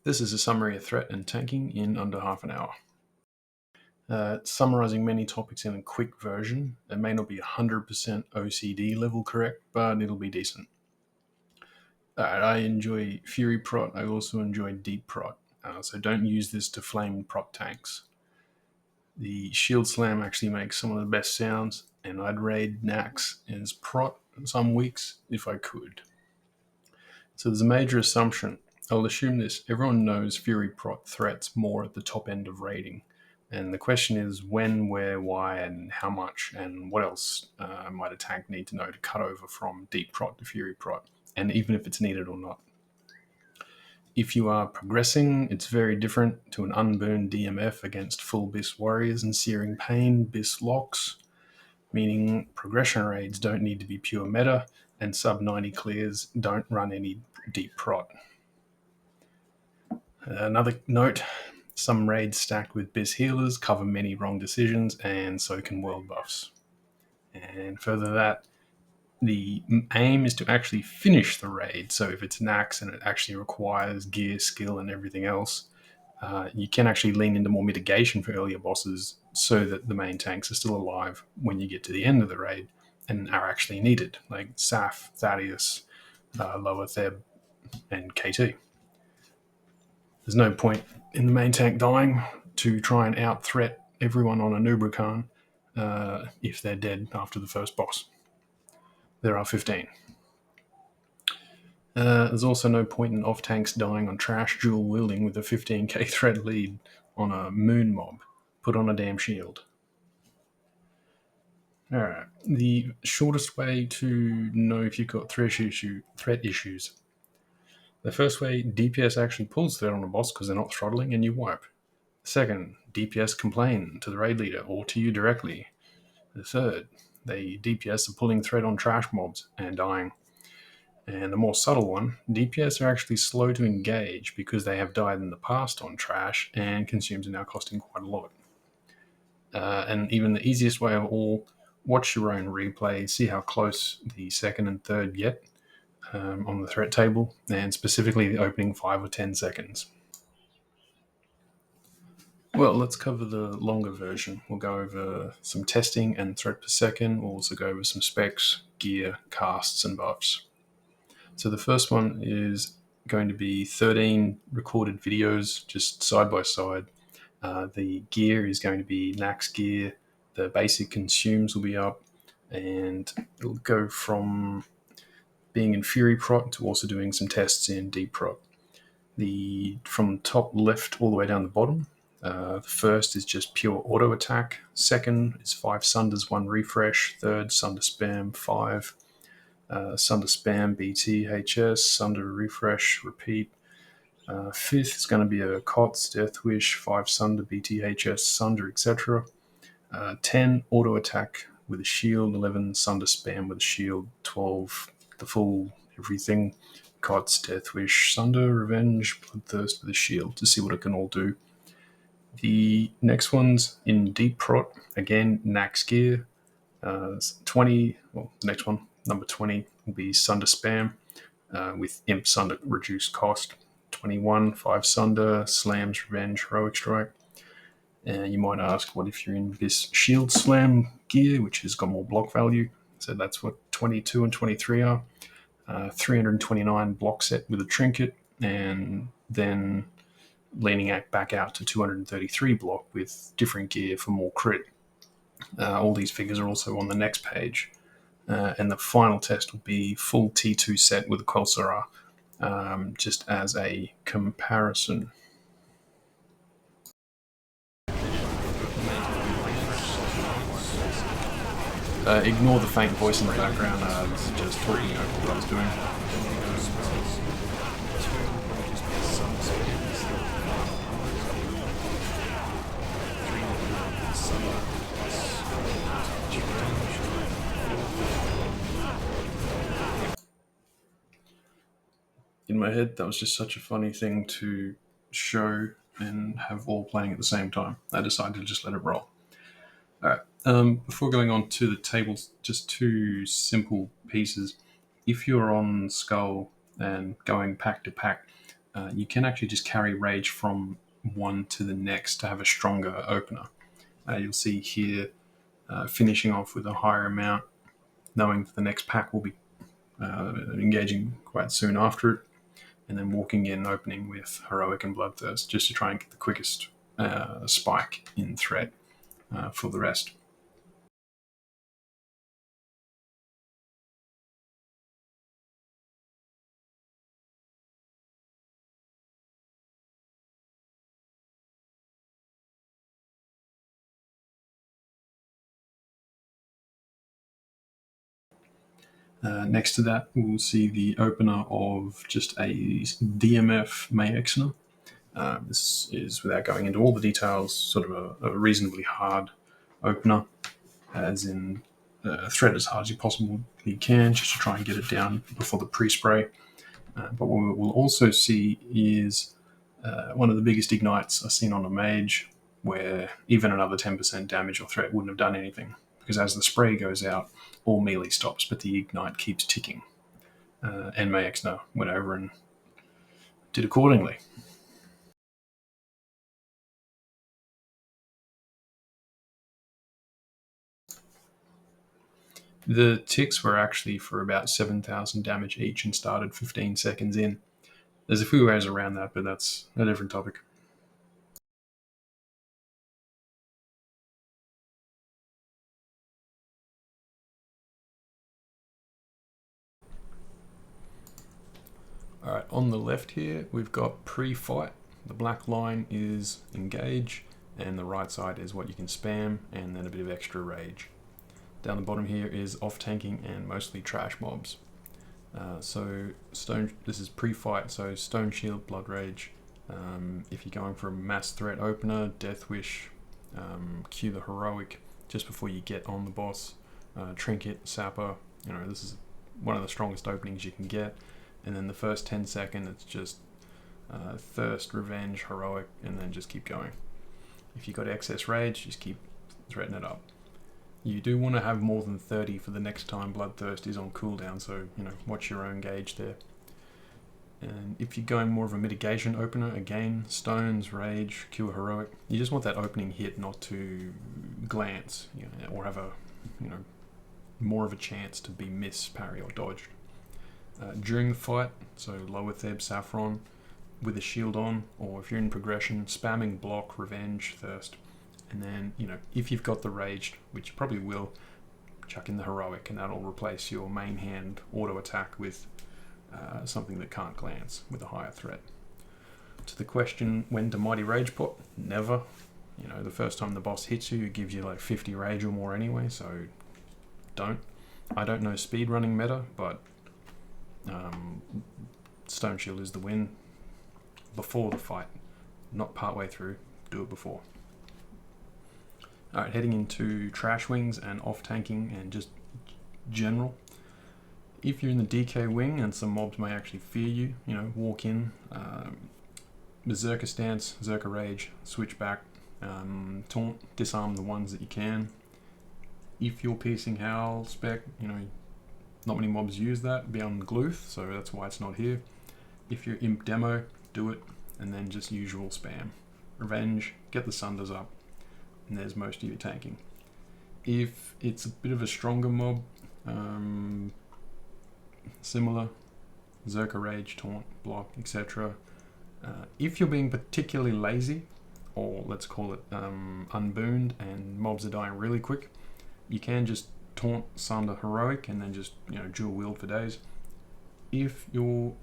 This is a summary of threat and tanking in under half an hour. Summarizing many topics in a quick version. It may not be 100% OCD level correct, but it'll be decent. I enjoy Fury Prot. I also enjoy Deep Prot. So don't use this to flame prot tanks. The Shield Slam actually makes some of the best sounds, and I'd raid Nax as prot some weeks if I could. So there's a major assumption. I'll assume this. Everyone knows Fury Prot threats more at the top end of raiding. And the question is when, where, why, and how much, and what else might a tank need to know to cut over from Deep Prot to Fury Prot, and even if it's needed or not. If you are progressing, it's very different to an unburned DMF against full BIS warriors and searing pain BIS locks, meaning progression raids don't need to be pure meta, and sub 90 clears don't run any deep prot. Another note, some raids stacked with BIS healers cover many wrong decisions, and so can world buffs. And further that, the aim is to actually finish the raid. So if it's Nax and it actually requires gear, skill, and everything else, you can actually lean into more mitigation for earlier bosses so that the main tanks are still alive when you get to the end of the raid and are actually needed, like Saf, Thaddeus, Lower Theb, and KT. There's no point in the main tank dying to try and out-threat everyone on a Nubrakan if they're dead after the first boss. There are 15. There's also no point in off-tanks dying on trash dual wielding with a 15k threat lead on a moon mob. Put on a damn shield. Alright, the shortest way to know if you've got threat issues. The first way, DPS actually pulls threat on a boss because they're not throttling and you wipe. Second, DPS complain to the raid leader or to you directly. The third, they DPS are pulling threat on trash mobs and dying. And the more subtle one, DPS are actually slow to engage because they have died in the past on trash and consumes are now costing quite a lot. And even the easiest way of all, watch your own replay, see how close the second and third get on the threat table, and specifically the opening 5 or 10 seconds. Well, let's cover the longer version. We'll go over some testing and threat per second. We'll also go over some specs, gear, casts, and buffs. So the first one is going to be 13 recorded videos, just side by side. The gear is going to be Nax gear. The basic consumes will be up, and it'll go from being in Fury Prot to also doing some tests in Deep Prot. From top left all the way down the bottom, the first is just pure auto attack. Second is 5 Sunders, 1 refresh. Third, Sunder spam, 5. Sunder spam, BT, HS, Sunder refresh, repeat. Fifth is going to be a COTS, Death Wish, 5 Sunder, BT, HS, Sunder, etc. 10, auto attack with a shield. 11, Sunder spam with a shield. 12, the full everything. COTS, Death Wish, Sunder, Revenge, Bloodthirst with a shield to see what it can all do. The next one's in Deep Prot, again, Nax gear. 20, well, the next one, number 20, will be Sunder spam with Imp Sunder reduced cost. 21, 5 Sunder, Slams, Revenge, Heroic Strike. You might ask, what if you're in this Shield Slam gear, which has got more block value? So that's what 22 and 23 are. 329 block set with a trinket, and then leaning back out to 233 block with different gear for more crit. All these figures are also on the next page. And the final test will be full T2 set with a Quelsara, just as a comparison. Ignore the faint voice in the background. This is just talking over what I was doing. In my head, that was just such a funny thing to show and have all playing at the same time. I decided to just let it roll. Alright, before going on to the tables, just 2 simple pieces. If you're on Skull and going pack to pack, you can actually just carry rage from one to the next to have a stronger opener. You'll see here finishing off with a higher amount, knowing that the next pack will be engaging quite soon after it, and then walking in opening with Heroic and Bloodthirst just to try and get the quickest spike in threat for the rest. Next to that, we'll see the opener of just a DMF Mayexner. This is, without going into all the details, sort of a reasonably hard opener, as in thread as hard as you possibly can, just to try and get it down before the pre-spray. But what we'll also see is one of the biggest ignites I've seen on a mage, where even another 10% damage or threat wouldn't have done anything, because as the spray goes out, all melee stops, but the ignite keeps ticking. And Mayexner went over and did accordingly. The ticks were actually for about 7,000 damage each and started 15 seconds in. There's a few ways around that, but that's a different topic. Alright, on the left here, we've got pre-fight. The black line is engage, and the right side is what you can spam, and then a bit of extra rage. Down the bottom here is off-tanking and mostly trash mobs. This is pre-fight, so Stone Shield, Blood Rage. If you're going for a mass threat opener, Death Wish, cue the Heroic just before you get on the boss. Trinket, Sapper, this is one of the strongest openings you can get. And then the first 10 seconds, it's just Thirst, Revenge, Heroic, and then just keep going. If you've got excess rage, just keep threatening it up. You do want to have more than 30 for the next time Bloodthirst is on cooldown, so watch your own gauge there. And if you're going more of a mitigation opener, again, Stones, Rage, Cure Heroic, you just want that opening hit not to glance, or have a, more of a chance to be missed, parry, or dodged. During the fight, so Lower Theb, Saffron, with a shield on, or if you're in progression, spamming Block, Revenge, Thirst. And then, if you've got the Raged, which you probably will, chuck in the Heroic, and that'll replace your main hand auto attack with something that can't glance with a higher threat. To the question, when do Mighty Rage pop? Never. The first time the boss hits you, it gives you like 50 rage or more anyway, so don't. I don't know speedrunning meta, but Stone Shield is the win before the fight, not partway through. Do it before. Alright, heading into Trash Wings and off-tanking and just general. If you're in the DK wing and some mobs may actually fear you, walk in, Berserker Stance, Berserker Rage, switch back, taunt, disarm the ones that you can. If you're Piercing Howl spec, not many mobs use that beyond Gluth, so that's why it's not here. If you're Imp Demo, do it, and then just usual spam. Revenge, get the Sunders up, and there's most of your tanking. If it's a bit of a stronger mob, similar, Berserker Rage, Taunt, Block, etc. If you're being particularly lazy, or let's call it unbooned, and mobs are dying really quick, you can just Taunt, Sunder, Heroic, and then just dual wield for days. If you're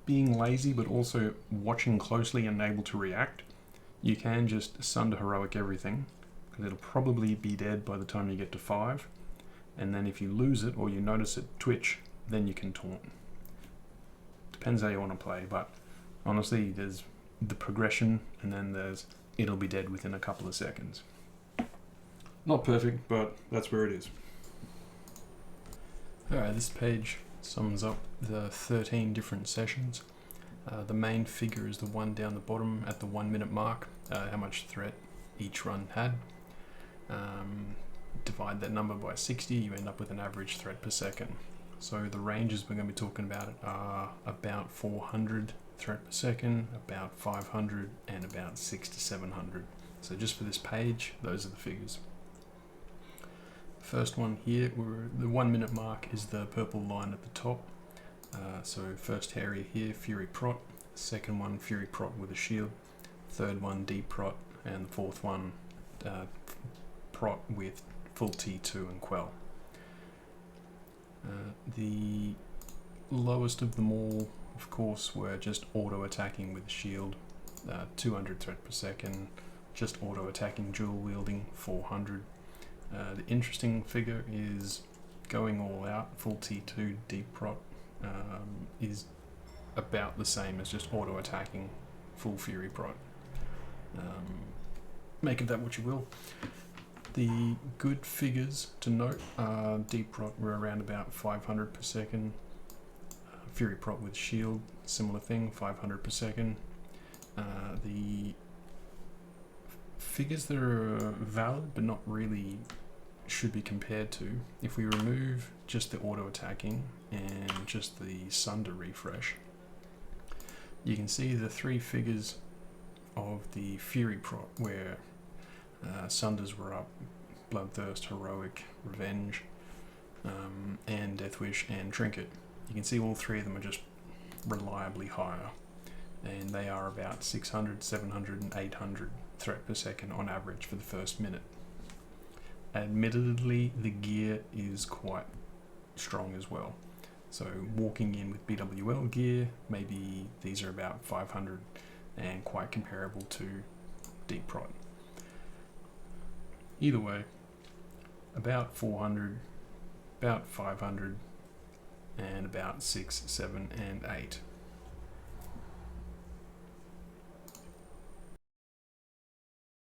being lazy but also watching closely and able to react, you can just Sunder Heroic everything, because it'll probably be dead by the time you get to 5. And then if you lose it or you notice it twitch, then you can Taunt. Depends how you want to play, but honestly, there's the progression, and then there's it'll be dead within a couple of seconds. Not perfect, but that's where it is. Alright, this page sums up the 13 different sessions. The main figure is the one down the bottom at the 1 minute mark, how much threat each run had. Divide that number by 60, you end up with an average threat per second. So the ranges we're going to be talking about are about 400 threat per second, about 500, and about 6 to 700. So just for this page, those are the figures. First one here, the 1 minute mark is the purple line at the top. So first area here, Fury Prot. Second one, Fury Prot with a shield. Third one, Deep Prot. And the fourth one, Prot with full T2 and Quell. The lowest of them all, of course, were just auto-attacking with a shield, 200 threat per second. Just auto-attacking dual wielding, 400. The interesting figure is going all out, full T2 Deep Prot is about the same as just auto-attacking full Fury Prot. Make of that what you will. The good figures to note are Deep Prot were around about 500 per second. Fury Prot with shield, similar thing, 500 per second. The figures that are valid but not really should be compared to, if we remove just the auto attacking and just the Sunder refresh, you can see the three figures of the Fury Prot where Sunders were up: Bloodthirst, Heroic, Revenge, and Deathwish and Trinket. You can see all three of them are just reliably higher, and they are about 600, 700 and 800 threat per second on average for the first minute. Admittedly, the gear is quite strong as well. So walking in with BWL gear, maybe these are about 500 and quite comparable to Deep Prot. Either way, about 400, about 500, and about 6, 7, and 8.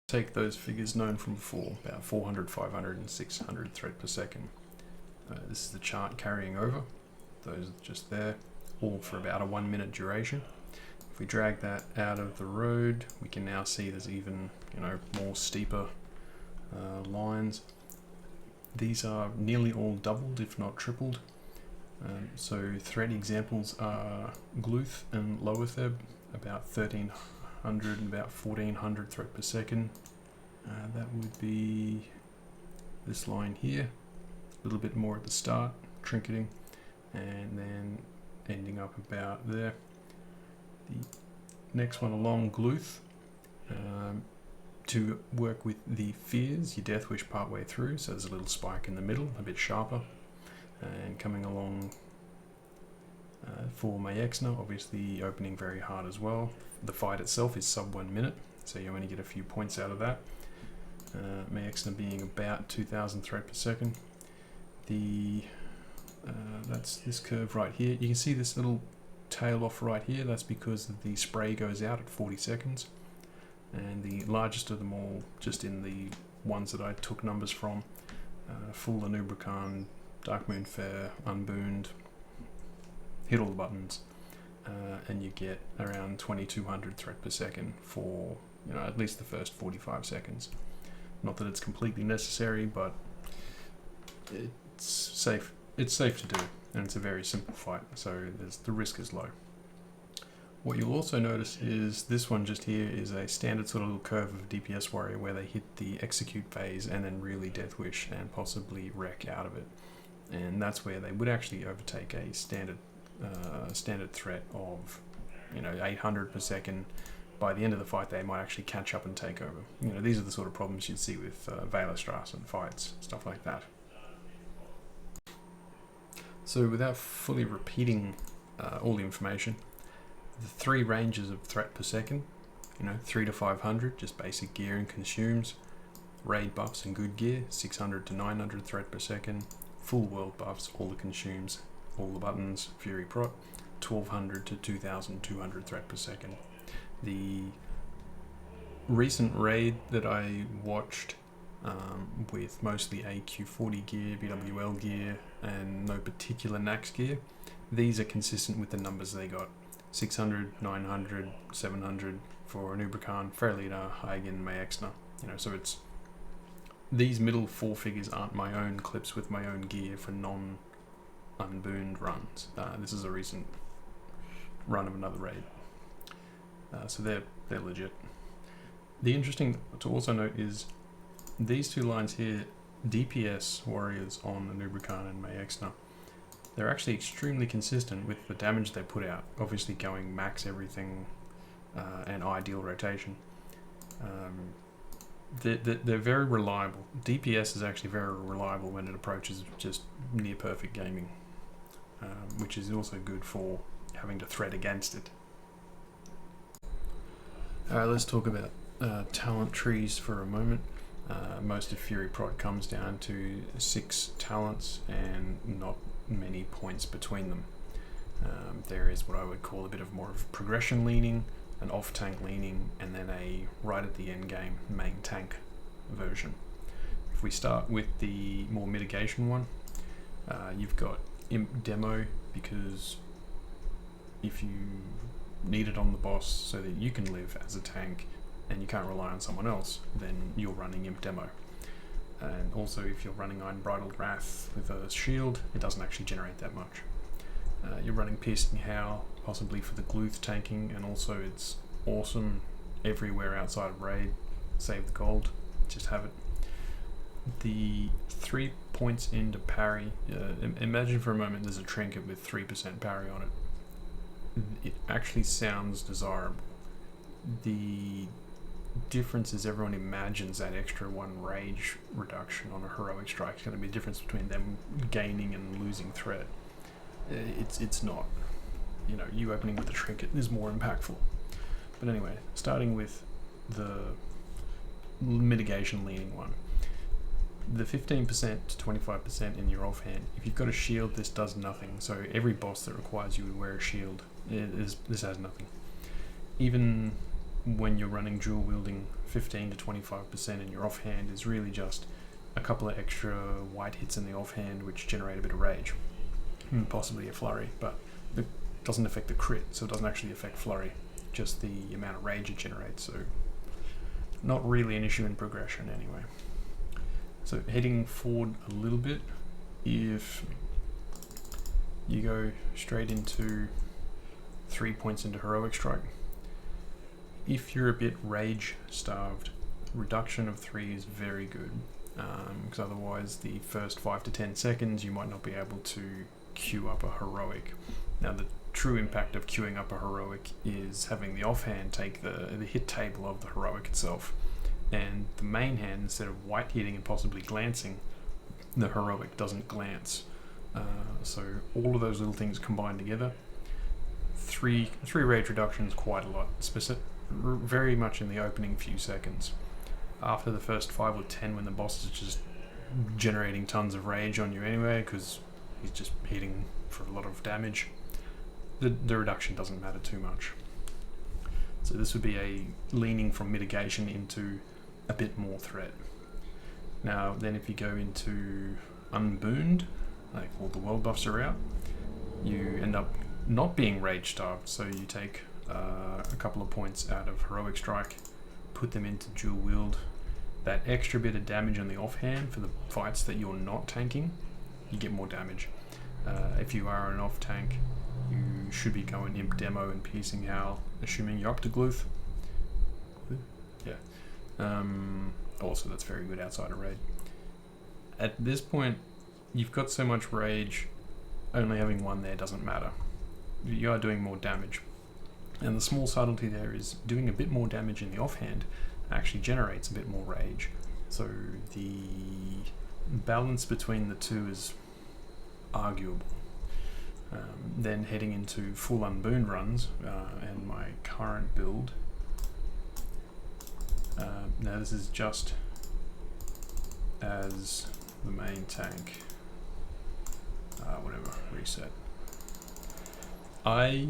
Take those figures known from before, about 400, 500, and 600 threat per second. This is the chart carrying over. Those are just there, all for about a 1 minute duration. If we drag that out of the road, we can now see there's even, more steeper lines. These are nearly all doubled, if not tripled. So threat examples are Gluth and Lowertheb, about 1300 and about 1400 threat per second. That would be this line here, a little bit more at the start, trinketing, and then ending up about there. The next one along, Gluth, to work with the fears, your Deathwish part way through, so there's a little spike in the middle, a bit sharper, and coming along for Mayexna, obviously opening very hard as well. The fight itself is sub 1 minute, so you only get a few points out of that. Mayexna being about 2000 threat per second. That's this curve right here. You can see this little tail off right here. That's because the spray goes out at 40 seconds. And the largest of them all, just in the ones that I took numbers from, full Anubrakan, Darkmoon Fair, Unbooned, hit all the buttons, and you get around 2200 threat per second for at least the first 45 seconds. Not that it's completely necessary, but it's safe. It's safe to do, and it's a very simple fight, so the risk is low. What you'll also notice is this one just here is a standard sort of little curve of DPS warrior where they hit the execute phase and then really Deathwish and possibly wreck out of it, and that's where they would actually overtake a standard threat of 800 per second. By the end of the fight, they might actually catch up and take over. These are the sort of problems you'd see with Veilerstrassen fights, stuff like that. So without fully repeating all the information, the three ranges of threat per second, 3 to 500, just basic gear and consumes, raid buffs and good gear, 600 to 900 threat per second, full world buffs, all the consumes, all the buttons, Fury Prot, 1200 to 2200 threat per second. The recent raid that I watched with mostly AQ40 gear, BWL gear, and no particular Nax gear, these are consistent with the numbers they got. 600, 900, 700 for Anubrakan, Fairleader, Hagen, Mayexna. So it's these middle four figures aren't my own clips with my own gear for non-unbooned runs. This is a recent run of another raid. So they're legit. The interesting to also note is these two lines here, DPS warriors on Anubrakan and Mayexna, they're actually extremely consistent with the damage they put out, obviously going max everything and ideal rotation. They're very reliable. DPS is actually very reliable when it approaches just near perfect gaming, which is also good for having to thread against it. Alright, let's talk about talent trees for a moment. Most of Fury Prod comes down to 6 talents and not many points between them. There is what I would call a bit of more of progression leaning, an off-tank leaning, and then a right at the end game main tank version. If we start with the more mitigation one, you've got Imp Demo, because if you need it on the boss so that you can live as a tank and you can't rely on someone else, then you're running Imp Demo. And also if you're running Unbridled Wrath with a shield, it doesn't actually generate that much. You're running Piercing Howl, possibly for the Gluth tanking, and also it's awesome everywhere outside of Raid. Save the gold, just have it. The 3 points into parry, imagine for a moment there's a trinket with 3% parry on it. It actually sounds desirable. The difference is everyone imagines that extra 1 rage reduction on a heroic strike is going to be the difference between them gaining and losing threat. It's not. You know, you opening with a trinket is more impactful. But anyway, starting with the mitigation leaning one. The 15% to 25% in your offhand, if you've got a shield, this does nothing. So every boss that requires you to wear a shield, this has nothing. Even when you're running dual wielding, 15 to 25% in your offhand is really just a couple of extra white hits in the offhand which generate a bit of rage. Possibly a flurry, but it doesn't affect the crit, so it doesn't actually affect flurry, just the amount of rage it generates, so not really an issue in progression anyway. So heading forward a little bit, if you go straight into 3 points into heroic strike, if you're a bit rage starved, reduction of 3 is very good, because otherwise the first 5 to 10 seconds you might not be able to queue up a heroic. Now the true impact of queuing up a heroic is having the offhand take the hit table of the heroic itself, and the main hand, instead of white hitting and possibly glancing, the heroic doesn't glance. So all of those little things combined together, three rage reductions, quite a lot, very much in the opening few seconds. After the first 5 or 10, when the boss is just generating tons of rage on you anyway because he's just hitting for a lot of damage, the reduction doesn't matter too much. So this would be a leaning from mitigation into a bit more threat. Now then, if you go into Unbooned, like all the world buffs are out, you end up not being rage starved, so you take a couple of points out of heroic strike, put them into dual wield. That extra bit of damage on the offhand for the fights that you're not tanking, you get more damage. If you are an off tank, you should be going Imp Demo and Piercing Howl, assuming you're up to Gluth. Yeah. Also, that's very good outside of Raid. At this point, you've got so much rage, only having 1 there doesn't matter. You are doing more damage. And the small subtlety there is doing a bit more damage in the offhand actually generates a bit more rage. So the balance between the two is arguable. Then heading into full Unbooned runs, and my current build. Now this is just as the main tank. Whatever, reset. I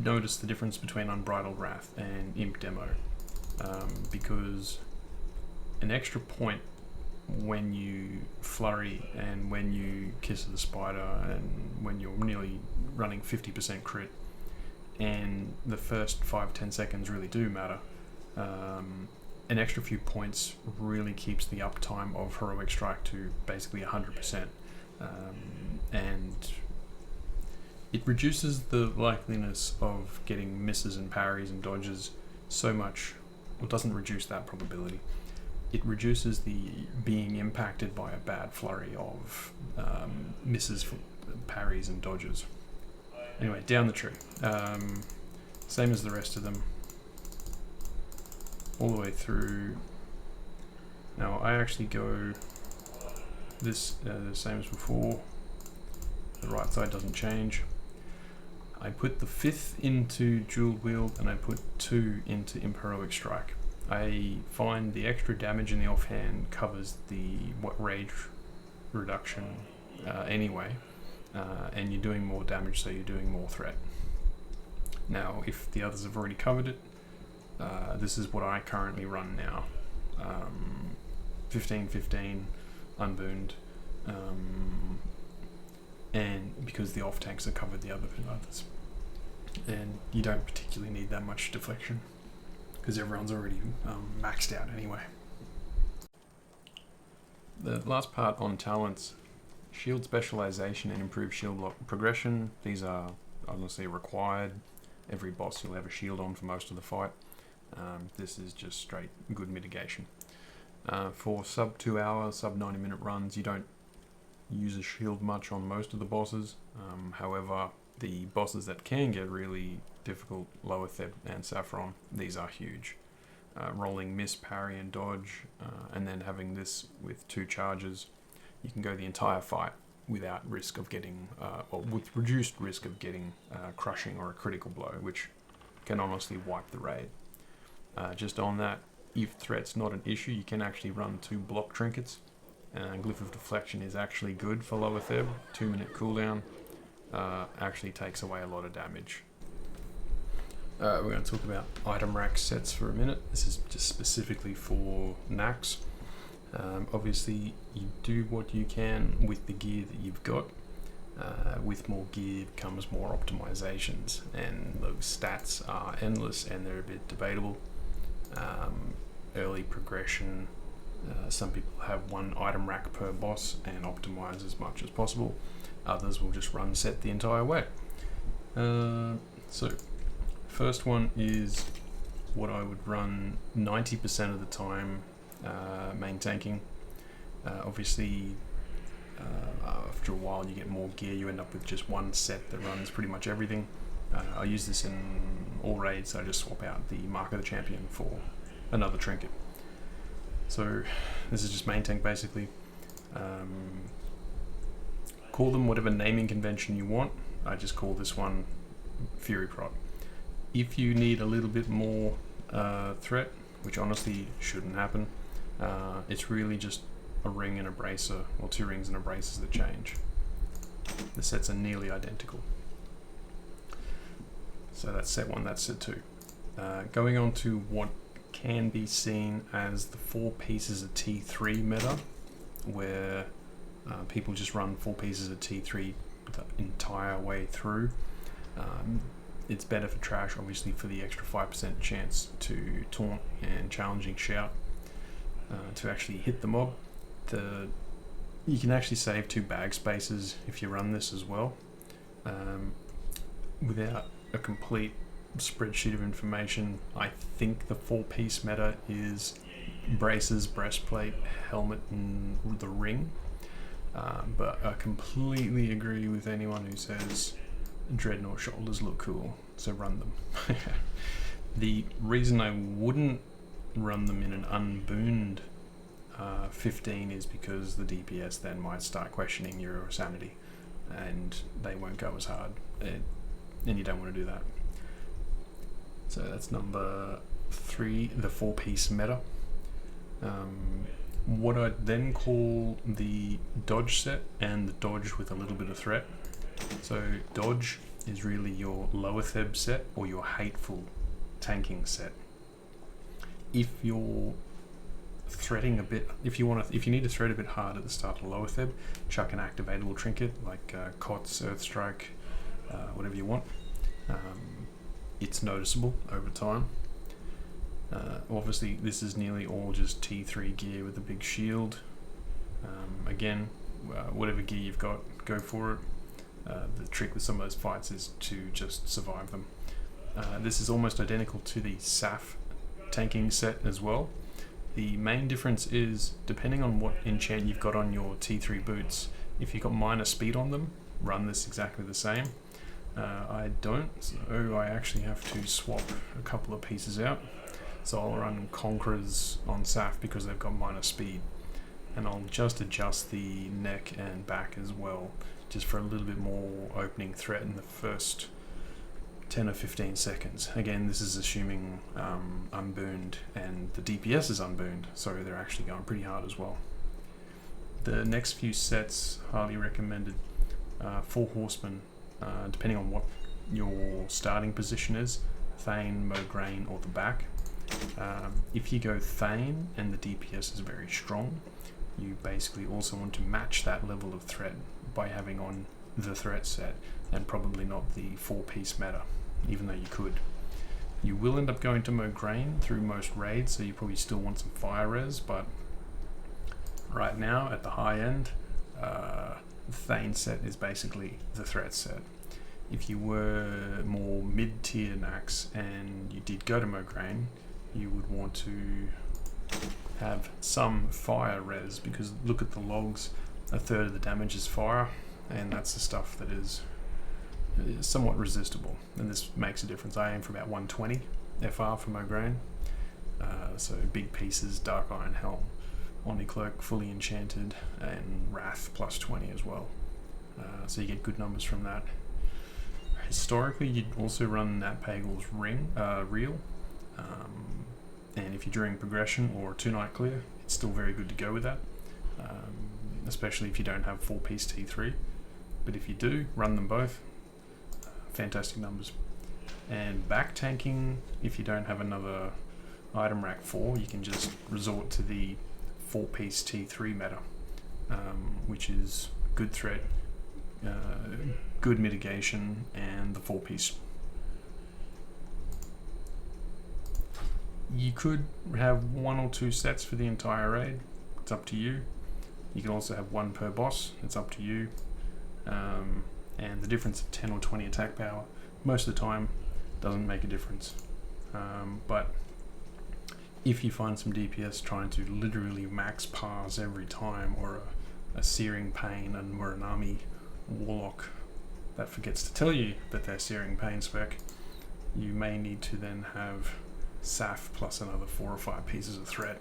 noticed the difference between Unbridled Wrath and Imp Demo, because an extra point when you flurry and when you kiss of the spider and when you're nearly running 50% crit, and the first 5-10 seconds really do matter. An extra few points really keeps the uptime of heroic strike to basically 100%, and it reduces the likeliness of getting misses and parries and dodges so much, well, doesn't reduce that probability. It reduces the being impacted by a bad flurry of misses, parries, and dodges. Anyway, down the tree. Same as the rest of them. All the way through. Now I actually go this the same as before. The right side doesn't change. I put the 5th into dual wield and I put 2 into Imperoic Strike. I find the extra damage in the offhand covers the rage reduction anyway, and you're doing more damage, so you're doing more threat. Now, if the others have already covered it, this is what I currently run now. 15-15, unbooned, and because the off tanks have covered the others. And you don't particularly need that much deflection because everyone's already maxed out anyway. The last part on talents, shield specialization and improved shield block progression. These are honestly required. Every boss you'll have a shield on for most of the fight. This is just straight good mitigation. For sub 2 hour, sub 90 minute runs, you don't use a shield much on most of the bosses. However, the bosses that can get really difficult, Lower Theb and Saffron, these are huge. Rolling miss, parry and dodge, and then having this with 2 charges, you can go the entire fight without risk of getting, or with reduced risk of getting crushing or a critical blow, which can honestly wipe the raid. Just on that, if threat's not an issue, you can actually run 2 block trinkets. Glyph of Deflection is actually good for Lower Theb. 2-minute cooldown actually takes away a lot of damage. We're going to talk about item rack sets for a minute. This is just specifically for Nax. Obviously, you do what you can with the gear that you've got. With more gear comes more optimizations, and those stats are endless and they're a bit debatable. Early progression. Some people have 1 item rack per boss and optimize as much as possible. Others will just run set the entire way. So, first one is what I would run 90% of the time, main tanking. Obviously, after a while you get more gear, you end up with just 1 set that runs pretty much everything. I use this in all raids, so I just swap out the Mark of the Champion for another trinket. So this is just main tank basically. Call them whatever naming convention you want. I just call this one Fury Prot. If you need a little bit more threat, which honestly shouldn't happen, it's really just a ring and a bracer, or 2 rings and a braces that change. The sets are nearly identical. So that's set 1, that's set 2. Going on to what can be seen as the 4 pieces of T3 meta, where people just run 4 pieces of T3 the entire way through. It's better for trash, obviously, for the extra 5% chance to taunt and challenging shout to actually hit the mob. You can actually save 2 bag spaces if you run this as well, without a complete spreadsheet of information. I think the 4-piece meta is braces, breastplate, helmet, and the ring. But I completely agree with anyone who says Dreadnought shoulders look cool, so run them. The reason I wouldn't run them in an unbooned 15 is because the DPS then might start questioning your sanity, and they won't go as hard, and you don't want to do that. So that's number 3, the 4-piece meta. What I'd then call the dodge set, and the dodge with a little bit of threat. So dodge is really your Lower Theb set, or your hateful tanking set. If you're threading a bit, if you need to thread a bit hard at the start of Lower Theb, chuck an activatable trinket like Cots, Earthstrike, whatever you want. It's noticeable over time. Obviously this is nearly all just T3 gear with a big shield. Again, whatever gear you've got, go for it. The trick with some of those fights is to just survive them. This is almost identical to the SAF tanking set as well. The main difference is, depending on what enchant you've got on your T3 boots, if you've got minor speed on them, run this exactly the same. I don't, so I actually have to swap a couple of pieces out. So I'll run Conquerors on SAF because they've got minor speed. And I'll just adjust the neck and back as well, just for a little bit more opening threat in the first 10 or 15 seconds. Again, this is assuming unburned, and the DPS is unburned, so they're actually going pretty hard as well. The next few sets, highly recommended. 4 Horsemen, depending on what your starting position is, Thane, Mograine, or the back. If you go Thane and the DPS is very strong, you basically also want to match that level of threat by having on the threat set, and probably not the 4-piece meta, even though you could. You will end up going to Mograine through most raids, so you probably still want some fire res, but right now at the high end, the Thane set is basically the threat set. If you were more mid-tier Nax and you did go to Mograine, you would want to have some fire res, because look at the logs, a third of the damage is fire, and that's the stuff that is somewhat resistible, and this makes a difference. I aim for about 120 FR for Mograine, so big pieces, Dark Iron Helm, Omnicloak fully enchanted, and Wrath plus 20 as well, so you get good numbers from that. Historically, you'd also run Nat Pagel's Reel, and if you're during progression or 2-night clear, it's still very good to go with that, especially if you don't have 4-piece T3. But if you do, run them both. Fantastic numbers. And back tanking, if you don't have another item rack 4, you can just resort to the 4-piece T3 meta, which is good threat, good mitigation, and the 4-piece. You could have 1 or 2 sets for the entire raid. It's up to you. You can also have 1 per boss. It's up to you. And the difference of 10 or 20 attack power most of the time doesn't make a difference. But if you find some DPS trying to literally max pars every time, or a Searing Pain and Muranami Warlock that forgets to tell you that they're Searing Pain spec, you may need to then have SAF plus another 4 or 5 pieces of threat,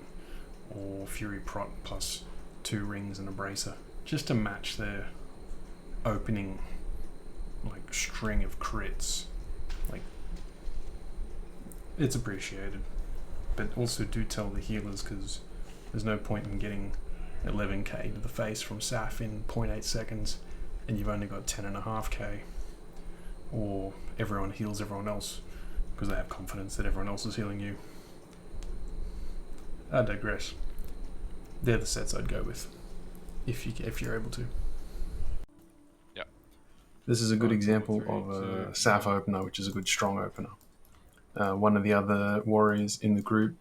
or Fury Prot plus 2 rings and a bracer, just to match their opening like string of crits. Like, it's appreciated, but also do tell the healers, because there's no point in getting 11k to the face from SAF in 0.8 seconds and you've only got 10.5k, or everyone heals everyone else because they have confidence that everyone else is healing you. I digress. They're the sets I'd go with if you're able to. Yeah. This is a good example of a SAF opener, which is a good strong opener. One of the other warriors in the group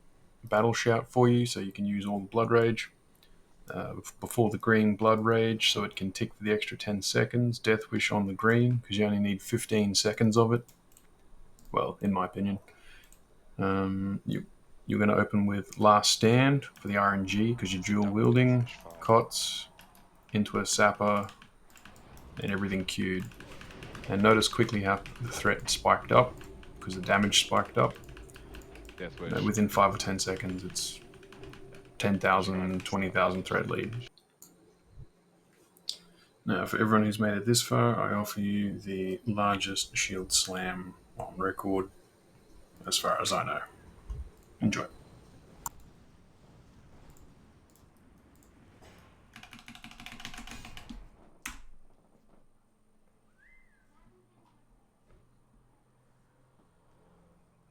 battle shout for you, so you can use all the blood rage. Before the green blood rage, so it can tick for the extra 10 seconds. Death wish on the green, because you only need 15 seconds of it. Well, in my opinion. You're going to open with Last Stand for the RNG, because you're dual wielding, Cots, into a Sapper, and everything queued. And notice quickly how the threat spiked up, because the damage spiked up. Within 5 or 10 seconds, it's 10,000, 20,000 threat lead. Now, for everyone who's made it this far, I offer you the largest shield slam on record, as far as I know. Enjoy.